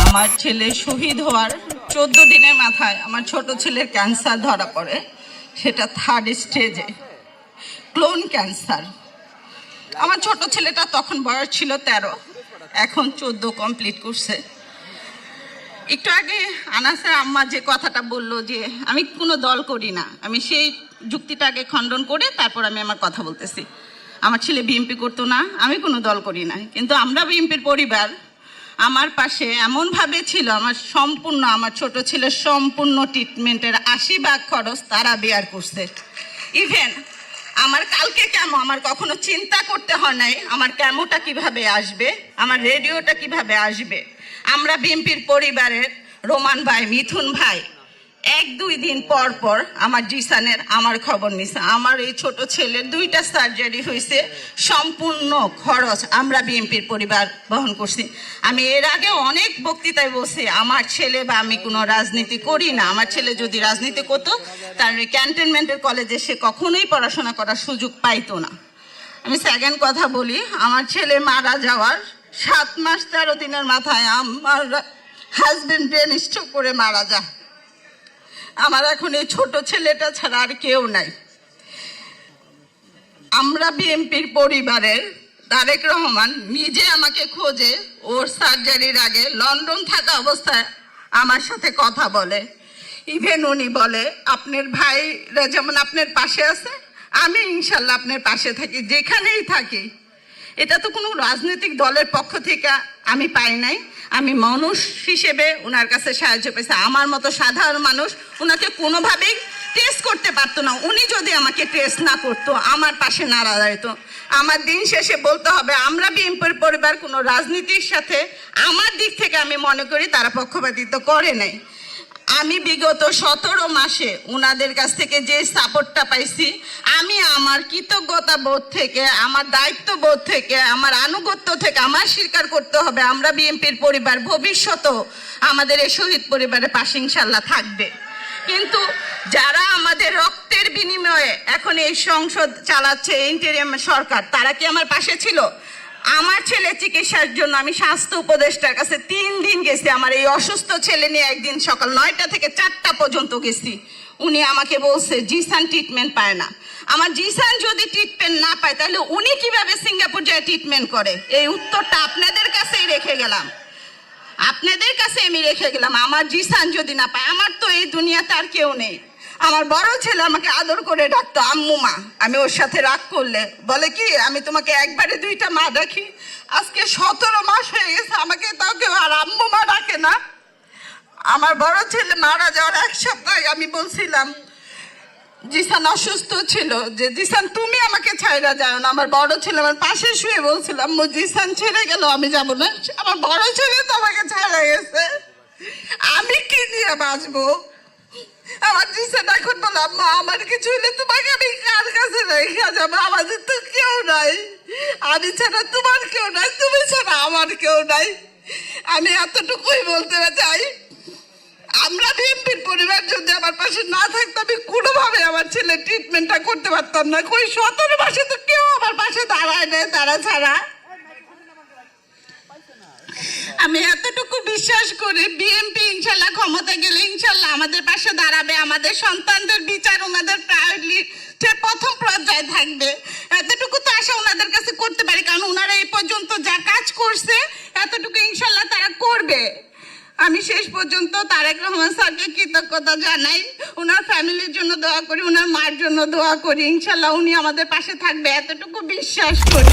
আমার ছেলে শহীদ হওয়ার 14 দিনের মাথায় আমার ছোট ছেলের ক্যান্সার ধরা পড়ে, সেটা 3rd স্টেজে, ক্লোন ক্যান্সার। আমার ছোট ছেলেটা তখন বয়স ছিল 13, এখন 14 কমপ্লিট করছে। একটু আগে আনাসের আম্মা যে কথাটা বললো যে আমি কোনো দল করি না, আমি সেই যুক্তিটাকে খণ্ডন করে তারপর আমি আমার কথা বলতেছি। আমার ছেলে বিএমপি করতো না, আমি কোনো দল করি না, কিন্তু আমরা বিএমপির পরিবার আমার পাশে এমনভাবে ছিল, আমার ছোট ছেলের সম্পূর্ণ ট্রিটমেন্টের 80% খরচ তারা বেয়ার করছে। ইভেন আমার কালকে কেমো আমার কখনো চিন্তা করতে হয় নাই আমার কেমোটা কিভাবে আসবে, আমার রেডিওটা কিভাবে আসবে। আমরা বিএমপির পরিবারের রোমান ভাই, মিথুন ভাই 1-2 দিন পর পর আমার জিসানের আমার খবর নিছে। আমার এই ছোট ছেলের 2টা সার্জারি হয়েছে, সম্পূর্ণ খরচ আমরা বিএমপির পরিবার বহন করছি। আমি এর আগে অনেক বক্তৃতায় বলছি আমার ছেলে বা আমি কোনো রাজনীতি করি না। আমার ছেলে যদি রাজনীতি করতো তাহলে ক্যান্টনমেন্টের কলেজে সে কখনোই পড়াশোনা করার সুযোগ পাইতো না। আমি সেকেন্ড কথা বলি, আমার ছেলে মারা যাওয়ার 7 মাস 13 দিনের মাথায় আমার হাজবেন্ড ব্রেন স্ট্রোক করে মারা যায়। আমার এখন এই ছোট ছেলেটা ছাড়া আর কেউ নাই। আমরা বিএমপির পরিবারের তারেক রহমান নিজে আমাকে খোঁজে, ওর সার্জারির আগে লন্ডন থাকা অবস্থায় আমার সাথে কথা বলে। ইভেন উনি বলে আপনার ভাইরা যেমন আপনার পাশে আছে, আমি ইনশাল্লাহ আপনার পাশে থাকি, যেখানেই থাকি। এটা তো কোনো রাজনৈতিক দলের পক্ষ থেকে আমি পাই নাই, আমি মানুষ হিসেবে ওনার কাছে সাহায্য পেয়েছি। আমার মতো সাধারণ মানুষ ওনাকে কোনোভাবেই টেস্ট করতে পারতো না। উনি যদি আমাকে টেস্ট না করতো, আমার পাশে না দাঁড়াতো, আমার দিন শেষে বলতে হবে আমরা বিএনপির পরিবার কোনো রাজনীতির সাথে, আমার দিক থেকে আমি মনে করি তারা পক্ষপাতিত্ব করে নাই। আমি বিগত 17 মাসে ওনাদের কাছ থেকে যে সাপোর্টটা পাইছি, আমি আমার কৃতজ্ঞতা বোধ থেকে, আমার দায়িত্ব বোধ থেকে, আমার আনুগত্য থেকে আমার স্বীকার করতে হবে আমরা বিএনপির পরিবার ভবিষ্যতেও আমাদের এই শহীদ পরিবারের পাশে ইনশাল্লাহ থাকবে। কিন্তু যারা আমাদের রক্তের বিনিময়ে এখন এই সংসদ চালাচ্ছে, ইন্টেরিয়াম সরকার, তারা কি আমার পাশে ছিল? আমার ছেলে চিকিৎসার জন্য আমি স্বাস্থ্য উপদেষ্টার কাছে 3 দিন গেছি। আমার এই অসুস্থ ছেলে নিয়ে একদিন সকাল 9টা থেকে 4টা পর্যন্ত গেছি। উনি আমাকে বলছে জিসান ট্রিটমেন্ট পায় না। আমার জিসান যদি ট্রিটমেন্ট না পায় তাহলে উনি কিভাবে সিঙ্গাপুর যায় ট্রিটমেন্ট করে? এই উত্তরটা আপনাদের কাছেই রেখে গেলাম, আপনাদের কাছে আমি রেখে গেলাম। আমার জিসান যদি না পায়, আমার তো এই দুনিয়াতে আর কেউ নেই। আমার বড় ছেলে আমাকে আদর করে ডাকতো আম্মু মা। আমি ওর সাথে রাগ করলে বলে কি আমি তোমাকে একবারে 2টা মা ডাকি। আজকে 17 মাস হয়ে গেছে, আমাকে তাও কেউ আর আম্মু মা ডাকে না। আমার বড় ছেলে মারা যাওয়ার 1 সপ্তাহ আমি বলছিলাম, জিসান অসুস্থ ছিল, যে জিসান তুমি আমাকে ছাইরা যাও না। আমার বড় ছেলে আমার পাশে শুয়ে বলছিলাম জিসান ছেড়ে গেল আমি যাব না। আমার বড় ছেলে তো আমাকে ছাইরা গেছে, আমি কি নিয়ে বাঁচবো? আমার জিসান এখন বললাম মা আমার কিছু হলে তোমাকে আমি কার কাছে রেখে যাবো? আমাদের তো কেউ নাই, আমি ছাড়া তোমার কেউ নাই, তুমি ছাড়া আমার কেউ নাই। আমি এতটুকুই বলতে চাই, আমরা বিএনপির পরিবার যদি আমার পাশে না থাকতো আমি কোনোভাবে আমার ছেলের ট্রিটমেন্টটা করতে পারতাম না। কই 17 মাসে তো কেউ আমার পাশে দাঁড়ায় নেই তারা ছাড়া। আমি এতটুকু বিশ্বাস করি বিএনপি ইনশাল্লাহ ক্ষমতা গেলে ইনশাল্লাহ আমাদের পাশে দাঁড়াবে, আমাদের সন্তানদের বিচার ওনাদের প্রায়োরিটি প্রথম পর্যায়ে থাকবে। এতটুকু তো আশা ওনাদের কাছে করতে পারি, কারণ ওনারা এই পর্যন্ত যা কাজ করছে এতটুকু ইনশাল্লাহ তারা করবে। আমি শেষ পর্যন্ত তারেক রহমান স্যারকে কৃতজ্ঞতা জানাই, ওনার ফ্যামিলির জন্য দোয়া করি, ওনার মার জন্য দোয়া করি, ইনশাল্লাহ উনি আমাদের পাশে থাকবে, এতটুকু বিশ্বাস করি।